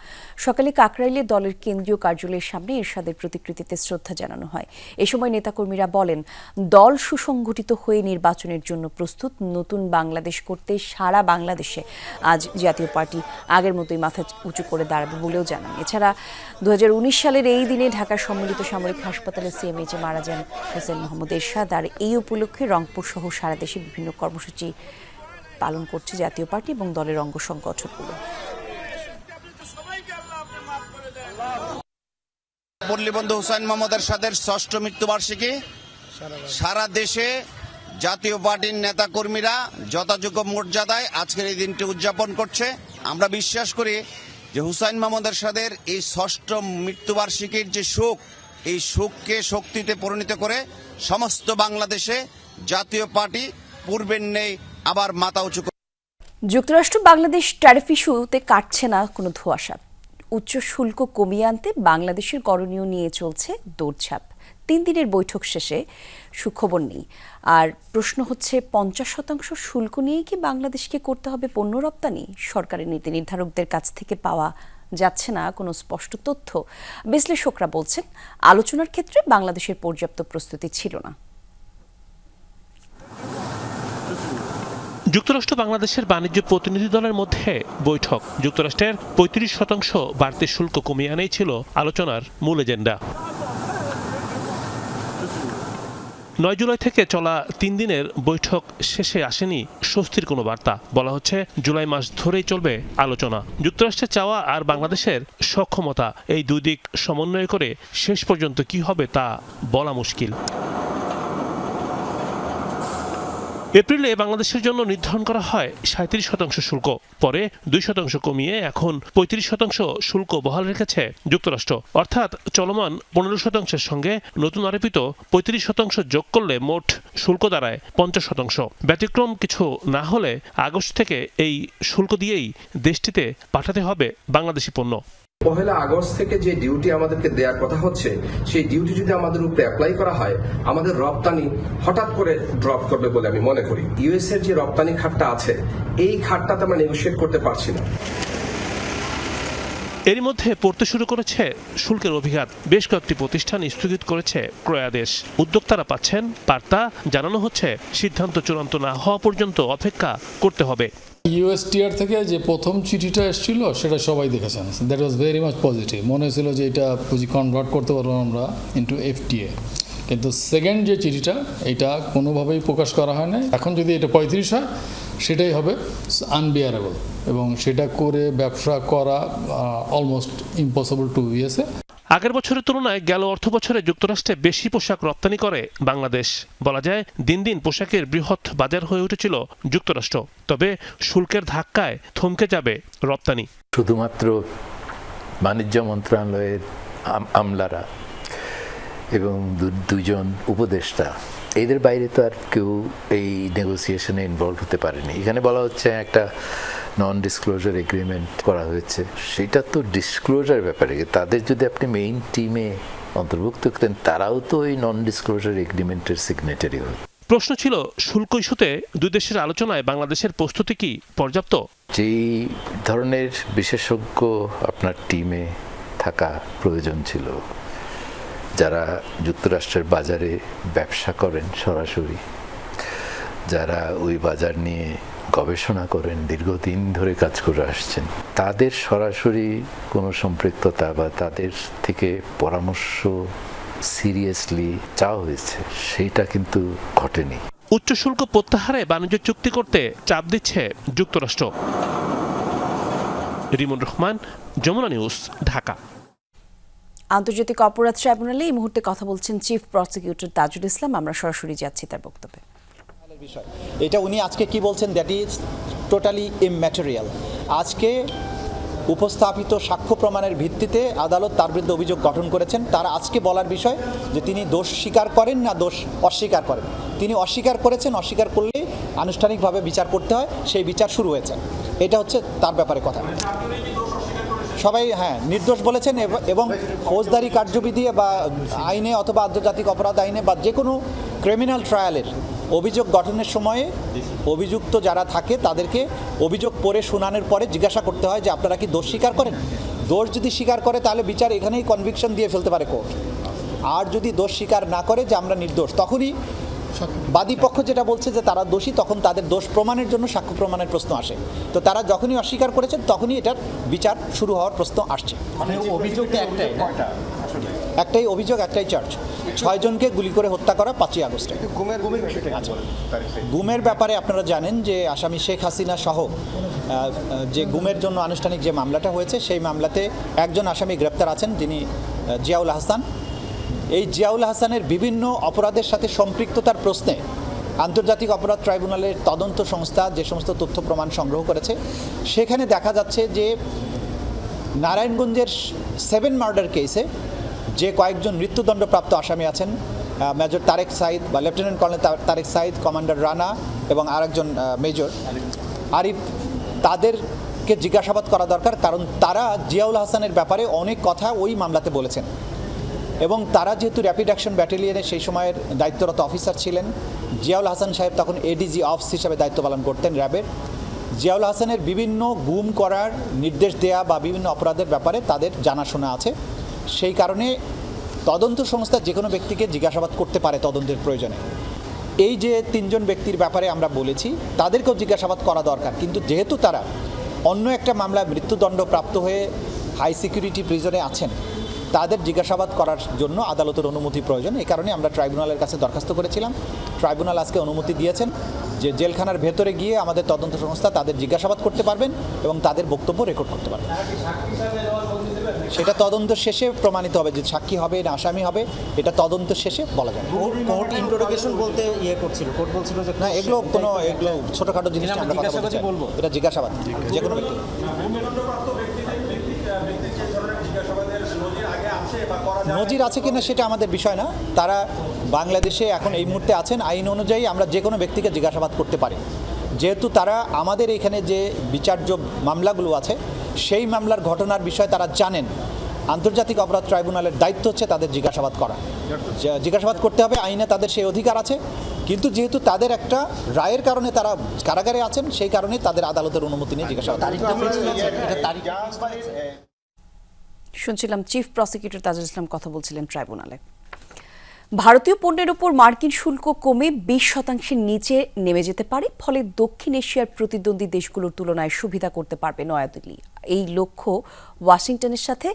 সকালে কাকরাইলে দলের কেন্দ্রীয় কার্যালয়ের সামনে এরশাদের প্রতিকৃতিতে শ্রদ্ধা জানানো হয়। এ সময় নেতাকর্মীরা বলেন, দল সুসংগঠিত হয়ে নির্বাচনের জন্য প্রস্তুত। নতুন বাংলাদেশ করতে সারা বাংলাদেশে আজ জাতীয় পার্টি আগের মতোই মাথা উঁচু করে দাঁড়াবে বলেও জানান। এছাড়া 2019 সালের এই দিনে ঢাকার সম্মিলিত সামরিক হাসপাতালে সিএমএইচে মারা যান হুসাইন মোহাম্মদ এরশাদ। আর এই উপলক্ষে রংপুর সহ সারা দেশে বিভিন্ন কর্মসূচি পালন করছে জাতীয় পার্টি এবং দলের অঙ্গ সংগঠনগুলো। পল্লীবন্ধু হুসাইন মোহাম্মদ এরশাদের 6ষ্ঠ মৃত্যুবার্ষিকী সারা দেশে জাতীয় পার্টির নেতাকর্মীরা যথাযোগ্য মর্যাদায় আজকের এই দিনটি উদযাপন করছে। আমরা বিশ্বাস করি যে হুসাইন মোহাম্মদ এরশাদের এই 6ষ্ঠ মৃত্যুবার্ষিকীর যে শোক, এই শোককে শক্তিতে পরিণত করে সমস্ত বাংলাদেশে জাতীয় পার্টি পূর্বের নেই আবার মাথা উঁচু। যুক্তরাষ্ট্র বাংলাদেশ ট্যারিফ ইস্যুতে কাটছে না কোনো ধোঁয়াশা। উচ্চ শুল্ক কমিয়ে আনতে বাংলাদেশের করণীয় নিয়ে চলছে দৌড়ঝাঁপ। 3 দিনের বৈঠক শেষে সুখবর নেই। আর প্রশ্ন হচ্ছে, 50% শুল্ক নিয়েই কি বাংলাদেশকে করতে হবে পণ্য রপ্তানি? সরকারের নীতি নির্ধারকদের কাছ থেকে পাওয়া যাচ্ছে না কোনো স্পষ্ট তথ্য। বিশ্লেষকরা বলছেন, আলোচনার ক্ষেত্রে বাংলাদেশের পর্যাপ্ত প্রস্তুতি ছিল না। যুক্তরাষ্ট্র বাংলাদেশের বাণিজ্য প্রতিনিধি দলের মধ্যে বৈঠক। যুক্তরাষ্ট্রের 35% বাড়তি শুল্ক কমিয়ে আনাই ছিল আলোচনার মূল এজেন্ডা। 9 জুলাই থেকে চলা 3 দিনের বৈঠক শেষে আসেনি স্বস্তির কোনো বার্তা। বলা হচ্ছে, জুলাই মাস ধরেই চলবে আলোচনা। যুক্তরাষ্ট্রের চাওয়া আর বাংলাদেশের সক্ষমতা, এই 2 দিক সমন্বয় করে শেষ পর্যন্ত কি হবে তা বলা মুশকিল। এপ্রিলে বাংলাদেশের জন্য নির্ধারণ করা হয় 37% শুল্ক, পরে 2% কমিয়ে এখন 35% শুল্ক বহাল রেখেছে যুক্তরাষ্ট্র। অর্থাৎ চলমান 15%-এর সঙ্গে নতুন আরোপিত 35% যোগ করলে মোট শুল্ক দাঁড়ায় 50%। ব্যতিক্রম কিছু না হলে আগস্ট থেকে এই শুল্ক দিয়েই দেশটিতে পাঠাতে হবে বাংলাদেশি পণ্য। 1 আগস্ট থেকে যে ডিউটি আমাদেরকে দেওয়ার কথা হচ্ছে, সেই ডিউটি যদি আমাদের উপরে অ্যাপ্লাই করা হয়, আমাদের রপ্তানি হঠাৎ করে ড্রপ করবে বলে আমি মনে করি। ইউএস এর যে রপ্তানি খাতটা আছে, এই খাতটাতে আমরা নেগোশিয়েট করতে পারছি না। এরই মধ্যে পড়তে শুরু করেছে শুল্কের অভিঘাত। বেশ কয়েকটি প্রতিষ্ঠান স্থগিত করেছে ক্রয়াদেশ। উদ্যোক্তারা পাচ্ছেন বার্তা, জানানো হচ্ছে সিদ্ধান্ত চূড়ান্ত না হওয়া পর্যন্ত অপেক্ষা করতে হবে। ইউএসটিআর থেকে যে প্রথম চিঠিটা এসেছিল সেটা সবাই দেখেছেন। That was very much positive. মনে হয়েছিল যে এটা পুঁজি কনভার্ট করতে পারবো আমরা ইন্টু এফটিএ। কিন্তু সেকেন্ড যে চিঠিটা, এটা কোনোভাবেই প্রকাশ করা হয় না। এখন যদি এটা 35 হয়, সেটাই হবে আনবিয়ারেবল, এবং সেটা করে ব্যবসা করা অলমোস্ট ইম্পসিবল টু ইউএসএ। আগের বছরের তুলনায় গেল অর্থ বছরে যুক্তরাষ্ট্রে বেশি পোশাক রপ্তানি করে বাংলাদেশ। বলা যায়, দিন দিন পোশাকের বৃহৎ বাজার হয়ে উঠেছিল যুক্তরাষ্ট্র। তবে শুল্কের ধাক্কায় থমকে যাবে রপ্তানি। শুধুমাত্র বাণিজ্য মন্ত্রণালয়ের আমলারা এবং 2জন উপদেষ্টা এদের বাইরে তো আর কেউ এই নেগোসিয়েশনে ইনভলভ হতে পারেনি। এখানে বলা হচ্ছে একটা নন ডিসক্লোজার এগ্রিমেন্ট করা হয়েছে, সেটা তো ডিসক্লোজার ব্যাপারে। তাদের যদি আপনি মেইন টিমে অন্তর্ভুক্ত করেন, তারাও তো ওই নন ডিসক্লোজার এগ্রিমেন্টের সিগনেটারি হয়। প্রশ্ন ছিল, শুল্ক ইস্যুতে দুই দেশের আলোচনায় বাংলাদেশের প্রস্তুতি কি পর্যাপ্ত? যেই ধরনের বিশেষজ্ঞ আপনার টিমে থাকা প্রয়োজন ছিল, যারা যুক্তরাষ্ট্রের বাজারে ব্যবসা করেন সরাসরি, যারা ওই বাজার নিয়ে গবেষণা করেন, দীর্ঘদিন ধরে কাজ করে আসছেন, তাদের সরাসরি কোনো সম্পৃক্ততা বা তাদের থেকে পরামর্শ সিরিয়াসলি চাওয়া হয়েছে, সেইটা কিন্তু ঘটেনি। উচ্চ শুল্ক প্রত্যাহারে বাণিজ্য চুক্তি করতে চাপ দিচ্ছে যুক্তরাষ্ট্র। রিমন রহমান, যমুনা নিউজ, ঢাকা। আন্তর্জাতিক অপরাধ ট্রাইব্যুনালে এই মুহূর্তে কথা বলছেন চিফ প্রসিকিউটর তাজুল ইসলাম। আমরা সরাসরি যাচ্ছি তার বক্তব্যে। এটা উনি আজকে কি বলছেন, দ্যাট ইজ টোটালি ইমম্যাটেরিয়াল। আজকে উপস্থাপিত সাক্ষ্য প্রমাণের ভিত্তিতে আদালত তার বিরুদ্ধে অভিযোগ গঠন করেছেন। তার আজকে বলার বিষয় যে তিনি দোষ স্বীকার করেন না দোষ অস্বীকার করেন। তিনি অস্বীকার করেছেন, অস্বীকার করলে আনুষ্ঠানিকভাবে বিচার করতে হয়, সেই বিচার শুরু হয়েছে। এটা হচ্ছে তার ব্যাপারে কথা। সবাই নির্দোষ বলেছেন এবং ফৌজদারি কার্যবিধি বা আইনে অথবা আন্তর্জাতিক অপরাধ আইনে বা যে কোনো ক্রিমিনাল ট্রায়ালের অভিযোগ গঠনের সময়ে অভিযুক্ত যারা থাকে তাদেরকে অভিযোগ পড়ে শুনানোর পরে জিজ্ঞাসা করতে হয় যে আপনারা কি দোষ স্বীকার করেন। দোষ যদি স্বীকার করে তাহলে বিচার এখানেই কনভিকশন দিয়ে ফেলতে পারে কোর্ট। আর যদি দোষ স্বীকার না করে যে আমরা নির্দোষ, তখনই বাদী পক্ষ যেটা বলছে যে তারা দোষী, তখন তাদের দোষ প্রমাণের জন্য সাক্ষ্য প্রমাণের প্রশ্ন আসে। তো তারা যখনই অস্বীকার করেছেন তখনই এটার বিচার শুরু হওয়ার প্রশ্ন আসছে। একটাই অভিযোগ, একটাই চার্জ। 6 জনকে গুলি করে হত্যা করা 5ই আগস্টে। গুমের ব্যাপারে আপনারা জানেন যে আসামি শেখ হাসিনা সহ যে গুমের জন্য আনুষ্ঠানিক যে মামলাটা হয়েছে, সেই মামলাতে একজন আসামি গ্রেপ্তার আছেন, যিনি জিয়াউল হাসান। এই জিয়াউল হাসানের বিভিন্ন অপরাধের সাথে সম্পৃক্ততার প্রশ্নে আন্তর্জাতিক অপরাধ ট্রাইব্যুনালের তদন্ত সংস্থা যে সমস্ত তথ্য প্রমাণ সংগ্রহ করেছে, সেখানে দেখা যাচ্ছে যে নারায়ণগঞ্জের 7 মার্ডার কেসে যে কয়েকজন মৃত্যুদণ্ডপ্রাপ্ত আসামি আছেন, মেজর তারেক সাইদ বা lieutenant colonel Tarek Sayeed, commander Rana এবং আরেকজন মেজর আরিফ, তাদেরকে জিজ্ঞাসাবাদ করা দরকার। কারণ তারা জিয়াউল হাসানের ব্যাপারে অনেক কথা ওই মামলাতে বলেছেন এবং তারা যেহেতু র্যাপিড অ্যাকশন ব্যাটালিয়নের সেই সময়ের দায়িত্বরত অফিসার ছিলেন। জিয়াউল হাসান সাহেব তখন এডিজি অফিস হিসাবে দায়িত্ব পালন করতেন র্যাবের। জিয়াউল হাসানের বিভিন্ন গুম করার নির্দেশ দেয়া বা বিভিন্ন অপরাধের ব্যাপারে তাদের জানাশোনা আছে। সেই কারণে তদন্ত সংস্থা যে কোনো ব্যক্তিকে জিজ্ঞাসাবাদ করতে পারে তদন্তের প্রয়োজনে। এই যে 3 জন ব্যক্তির ব্যাপারে আমরা বলেছি, তাদেরকেও জিজ্ঞাসাবাদ করা দরকার। কিন্তু যেহেতু তারা অন্য একটা মামলায় মৃত্যুদণ্ড প্রাপ্ত হয়ে হাই সিকিউরিটি প্রিজনে আছেন, তাদের জিজ্ঞাসাবাদ করার জন্য আদালতের অনুমতি প্রয়োজন। এই কারণে আমরা ট্রাইব্যুনালের কাছে দরখাস্ত করেছিলাম। ট্রাইব্যুনাল আজকে অনুমতি দিয়েছেন যে জেলখানার ভেতরে গিয়ে আমাদের তদন্ত সংস্থা তাদের জিজ্ঞাসাবাদ করতে পারবেন এবং তাদের বক্তব্য রেকর্ড করতে পারবেন। সেটা তদন্ত শেষে প্রমাণিত হবে যে সাক্ষী হবে না আসামি হবে, এটা তদন্ত শেষে বলা যাবে। কোর্ট ইন্টারোগেশন বলতে করছিল, কোর্ট বলছিল যে না, এগুলো ছোটোখাটো জিনিস আমরা কথা বলতে চাই। এটা জিজ্ঞাসাবাদ যে কোনো ব্যক্তি। নজির আছে কিনা সেটা আমাদের বিষয় না। তারা বাংলাদেশে এখন এই মুহূর্তে আছেন, আইন অনুযায়ী আমরা যে কোনো ব্যক্তিকে জিজ্ঞাসাবাদ করতে পারি। যেহেতু তারা আমাদের এখানে যে বিচার্য মামলাগুলো আছে, সেই মামলার ঘটনার বিষয়ে তারা জানেন, আন্তর্জাতিক অপরাধ ট্রাইব্যুনালের দায়িত্ব হচ্ছে তাদের জিজ্ঞাসাবাদ করা। জিজ্ঞাসাবাদ করতে হবে, আইনে তাদের সেই অধিকার আছে। কিন্তু যেহেতু তাদের একটা রায়ের কারণে তারা কারাগারে আছেন, সেই কারণে তাদের আদালতের অনুমতি নিয়ে জিজ্ঞাসাবাদ। শুনছিলাম চিফ প্রসিকিউটর তাজুল ইসলাম কথা বলছিলেন ট্রাইব্যুনালে। ভারতীয় পণ্যের উপর মার্কিন শুল্ক কমে 20% নিচে নেমে যেতে পারে, ফলে দক্ষিণ এশিয়ার প্রতিদ্বন্দ্বী দেশগুলোর তুলনায় সুবিধা করতে পারবে নয়াদিল্লি। এই লক্ষ্য ওয়াশিংটনের সাথে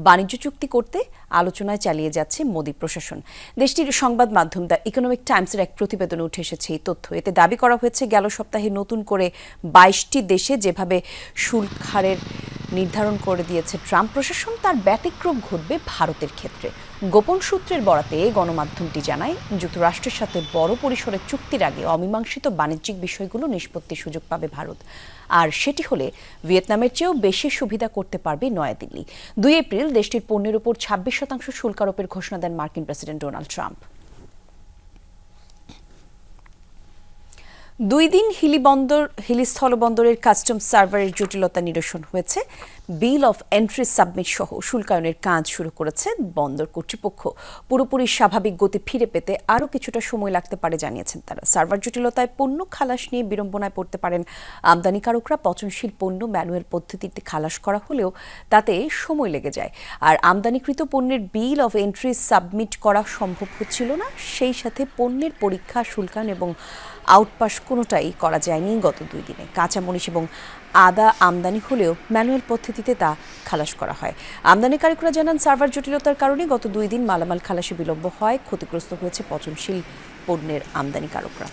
বাণিজ্য চুক্তি করতে আলোচনায় চালিয়ে যাচ্ছে মোদী প্রশাসন। দেশটির সংবাদ মাধ্যম দ্য ইকোনমিক টাইমসের এক প্রতিবেদনে উঠে এসেছে এই তথ্য। এতে দাবি করা হয়েছে, গেল সপ্তাহে নতুন করে 22টি দেশে যেভাবে শুল্ক হারের নির্ধারণ করে দিয়েছে ট্রাম্প প্রশাসন, তার ব্যতিক্রম ঘটবে ভারতের ক্ষেত্রে। গোপন সূত্রের বরাতে গণমাধ্যমটি জানায়, যুক্তরাষ্ট্রের সাথে বড় পরিসরে চুক্তির আগে অমীমাংসিত বাণিজ্যিক বিষয়গুলো নিষ্পত্তির সুযোগ পাবে ভারত। আর সেটি হলে ভিয়েতনামের চেয়েও বেশি সুবিধা করতে পারবে নয়াদিল্লি। 2 এপ্রিল দেশটির পণ্যের উপর 26% শুল্ক আরোপের ঘোষণা দেন মার্কিন প্রেসিডেন্ট ডোনাল্ড ট্রাম্প। দুই দিন হিলি স্থলবন্দরের কাস্টমস সার্ভারের জটিলতা নিরসন হয়েছে। বিল অফ এন্ট্রি সাবমিট সহ শুল্কায়নের কাজ শুরু করেছে বন্দর কর্তৃপক্ষ। পুরোপুরি স্বাভাবিক গতি ফিরে পেতে আরও কিছুটা সময় লাগতে পারে জানিয়েছেন তারা। সার্ভার জটিলতায় পণ্য খালাস নিয়ে বিড়ম্বনায় পড়তে পারেন আমদানিকারকরা। পচনশীল পণ্য ম্যানুয়াল পদ্ধতিতে খালাস করা হলেও তাতে সময় লেগে যায়। আর আমদানিকৃত পণ্যের বিল অফ এন্ট্রি সাবমিট করা সম্ভব হচ্ছিল না। সেই সাথে পণ্যের পরীক্ষা, শুল্কায়ন এবং আউটপাস কোনোটাই করা যায়নি গত 2 দিনে। কাঁচামরিচ এবং আদা আমদানি হলেও ম্যানুয়াল পদ্ধতিতে তা খালাস করা হয়। আমদানিকারকরা জানান, সার্ভার জটিলতার কারণে গত 2 দিন মালামাল খালাসে বিলম্ব হয়। ক্ষতিগ্রস্ত হয়েছে পচনশীল পণ্যের আমদানিকারকরা।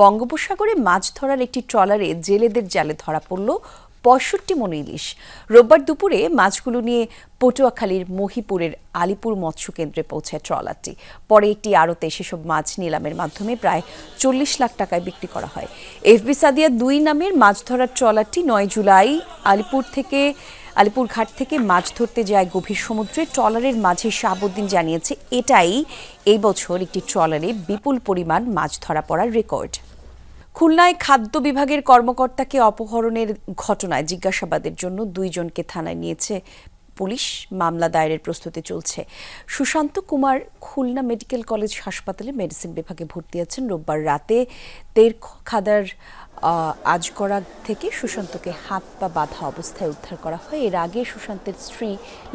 বঙ্গোপসাগরে মাছ ধরার একটি ট্রলারে জেলেদের জালে ধরা পড়ল 65 মণ ইলিশ। রোববার দুপুরে মাছগুলো নিয়ে পটুয়াখালীর মহিপুরের আলিপুর মৎস্য কেন্দ্রে পৌঁছায় ট্রলারটি। পরে একটি আড়তে সেসব মাছ নিলামের মাধ্যমে প্রায় 40 লাখ টাকায় বিক্রি করা হয়। এফবি সাদিয়া 2 নামের মাছ ধরার ট্রলারটি 9 জুলাই আলিপুর ঘাট থেকে মাছ ধরতে যায় গভীর সমুদ্রে। ট্রলারের মাঝে শাহাবুদ্দিন জানিয়েছে, এটাই এই বছর একটি ট্রলারে বিপুল পরিমাণ মাছ ধরা পড়ার রেকর্ড। খুলনায় খাদ্য বিভাগের কর্মকর্তাকে অপহরণের ঘটনায় জিজ্ঞাসাবাদের জন্য 2 জনকে থানায় নিয়েছে পুলিশ। মামলা দায়েরের প্রস্তুতি চলছে। সুশান্ত কুমার খুলনা মেডিকেল কলেজ হাসপাতালে মেডিসিন বিভাগে ভর্তি আছেন। রোববার রাতে তেরখাদার আজগড়া থেকে সুশান্তকে হাত পা বাঁধা অবস্থায় উদ্ধার করা হয়। এর আগে সুশান্তের স্ত্রী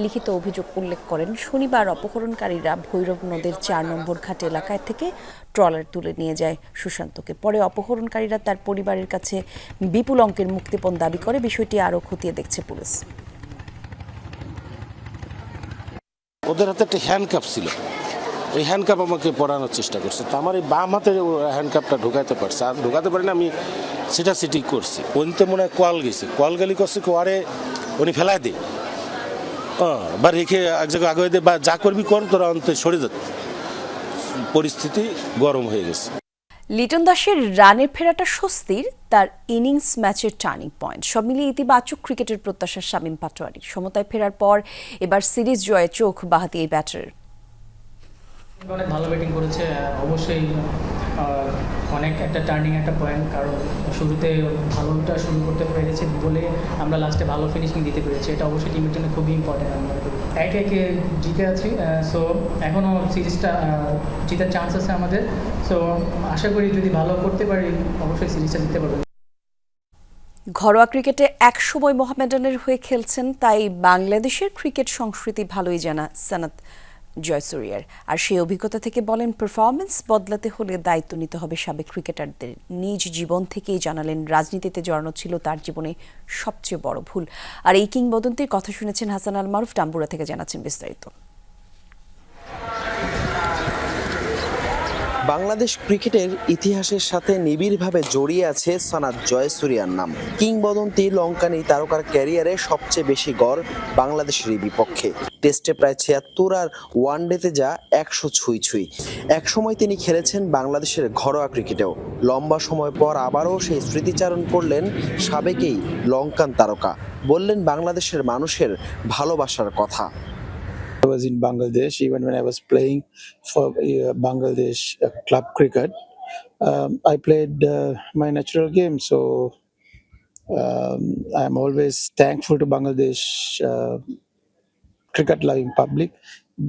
লিখিত অভিযোগ উল্লেখ করেন, শনিবার অপহরণকারীরা ভৈরব নদের 4 নম্বর ঘাট এলাকায় থেকে ট্রলার তুলে নিয়ে যায় সুশান্তকে। পরে অপহরণকারীরা তার পরিবারের কাছে বিপুল অঙ্কের মুক্তিপণ দাবি করে। বিষয়টি আরও খতিয়ে দেখছে পুলিশ। ওদের হাতে একটা হ্যান্ডকাপ ছিল, এই হ্যান্ডকাপ আমাকে পরানোর চেষ্টা করছে। তো আমার এই বাম হাতে হ্যান্ডকাপটা ঢোকাতে পারছে, আর ঢোকাতে পারি না, আমি সেটা সেটিং করছি। ওইতে মনে হয় কল গেছে, কল গেলি করছে আরে উনি ফেলাই দে বা রেখে এক জায়গায় আগে দে বা যা করবি কর, তোরা অন্ত সরে যেত। পরিস্থিতি গরম হয়ে গেছে। লিটন দাসের রানের ফেরাটা স্বস্তির, তার ইনিংস ম্যাচের টার্নিং পয়েন্ট। সব মিলিয়ে ইতিবাচক ক্রিকেটের প্রত্যাশা শামীম পাটোয়ারির। সমতায় ফেরার পর এবার সিরিজ জয়ে চোখ বাহাতি এই ব্যাটার। অনেক ভালো ব্যাটিং করেছে, অবশ্যই অনেক একটা টার্নিং একটা পয়েন্ট, কারণ শুরুতে ভালোটা শুরু করতে পেরেছে বলে আমরা লাস্টে ভালো ফিনিশিং দিতে পেরেছি। এটা অবশ্যই টিমের জন্য খুবই ইম্পর্টেন্ট। আমরা একে জিতে আছি, সো এখনও সিরিজটা জেতার চান্স আছে আমাদের। সো আশা করি যদি ভালো করতে পারি অবশ্যই সিরিজটা জিততে পারবো। ঘরোয়া ক্রিকেটে একসময় মোহামেডানের হয়ে খেলছেন, তাই বাংলাদেশের ক্রিকেট সংস্কৃতি ভালোই জানা সানাত জয়সুরিয়ার। আর সেই অভিজ্ঞতা থেকে বলেন, পারফরমেন্স বদলাতে হলে দায়িত্ব নিতে হবে সাবেক ক্রিকেটারদের। নিজ জীবন থেকেই জানালেন, রাজনীতিতে জড়ানো ছিল তার জীবনে সবচেয়ে বড় ভুল। আর এই কিংবদন্তির কথা শুনেছেন হাসান আল মারুফ। টাম্বুরা থেকে জানাচ্ছেন বিস্তারিত। বাংলাদেশ ক্রিকেটের ইতিহাসের সাথে নিবিড়ভাবে জড়িয়ে আছে সানাত জয়সুরিয়ার নাম। কিংবদন্তি লঙ্কানি তারকার ক্যারিয়ারে সবচেয়ে বেশি গড় বাংলাদেশেরই বিপক্ষে। টেস্টে প্রায় 76 আর ওয়ানডেতে যা 100 ছুঁই। একসময় তিনি খেলেছেন বাংলাদেশের ঘরোয়া ক্রিকেটেও। লম্বা সময় পর আবারও সেই স্মৃতিচারণ করলেন সাবেকেই লঙ্কান তারকা। বললেন বাংলাদেশের মানুষের ভালোবাসার কথা। I was in Bangladesh even when I was playing for Bangladesh club cricket. I played my natural game, so I'm always thankful to Bangladesh cricket loving public.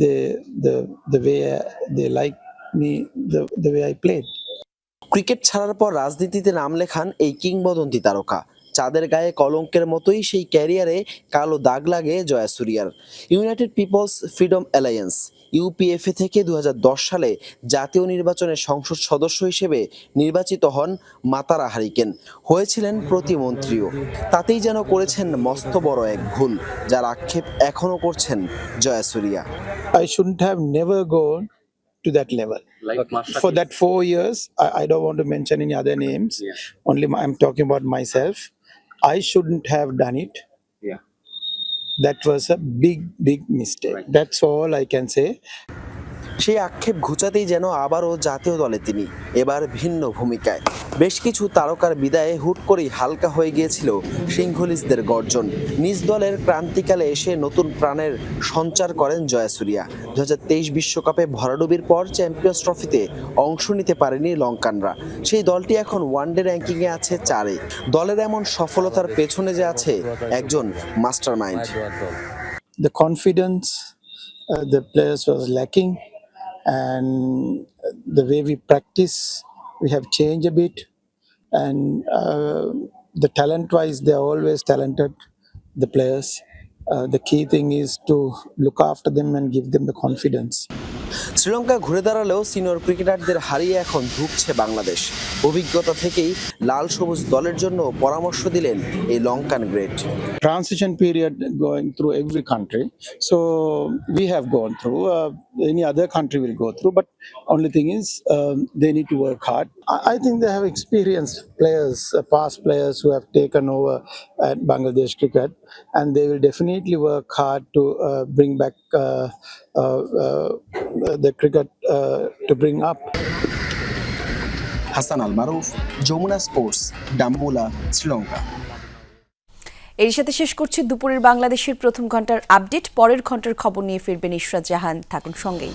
The way they like me, the way I played. Cricket ছাড়ার পর রাজনীতিতে নাম লেখান এই কিংবদন্তি তারকা। চাঁদের গায়ে কলঙ্কের মতোই সেই ক্যারিয়ারে কালো দাগ লাগে জয়াসুরিয়ার। ইউনাইটেড পিপলস ফ্রিডম অ্যালায়েন্স ইউপিএফএ থেকে 2010 সালে জাতীয় নির্বাচনে সংসদ সদস্য হিসেবে নির্বাচিত হন মাতারা হারিকেন। হয়েছিলেন প্রতিমন্ত্রীও। তাতেই যেন করেছেন মস্ত বড় এক ভুল, যার আক্ষেপ এখনো করছেন Jayasuriya. I shouldn't have never gone to that level. For that 4 years, I don't want to mention any other names. Only I'm talking about myself. I shouldn't have done it. That was a big mistake. That's all I can say. সেই আক্ষেপ ঘুচাতেই যেন আবারও জাতীয় দলে তিনি, এবার ভিন্ন ভূমিকায়। বেশ কিছু তারকার বিদায়ে হুট করেই হালকা হয়ে গিয়েছিল সিংহলিজদের গর্জন। নিজ দলের ক্রান্তিকালে এসে নতুন প্রাণের সঞ্চার করেন জয়াসুরিয়া। 2023 বিশ্বকাপে ভরাডুবির পর চ্যাম্পিয়ন্স ট্রফিতে অংশ নিতে পারেনি লঙ্কানরা। সেই দলটি এখন ওয়ানডে র্যাঙ্কিংয়ে আছে 4-এ। দলের এমন সফলতার পেছনে যে আছে একজন mastermind. The confidence the players was lacking, and the way we practice, we have changed a bit, and the talent-wise, they are always talented, the players. The key thing is to look after them and give them the confidence. Sri Lanka ঘুরে দাঁড়ালেও সিনিয়র ক্রিকেটারদের হারিয়ে এখন ধুঁকছে বাংলাদেশ। অভিজ্ঞতা থেকেই লাল সবুজ দলের জন্য পরামর্শ দিলেন এই Lankan great. Transition period going through every country, so we have gone through. Any other country will go through, but only thing is they need to work hard. I think they have experienced players, past players who have taken over at Bangladesh cricket, and they will definitely work hard to bring back the cricket to bring up. Hasan Al Maruf, Jamuna sports, Dambulla, Sri Lanka. এর সাথে শেষ করছি দুপুরের বাংলাদেশের প্রথম ঘন্টার আপডেট। পরের ঘন্টার খবর নিয়ে ফিরবেন ইশরাত জাহান। থাকুন সঙ্গেই।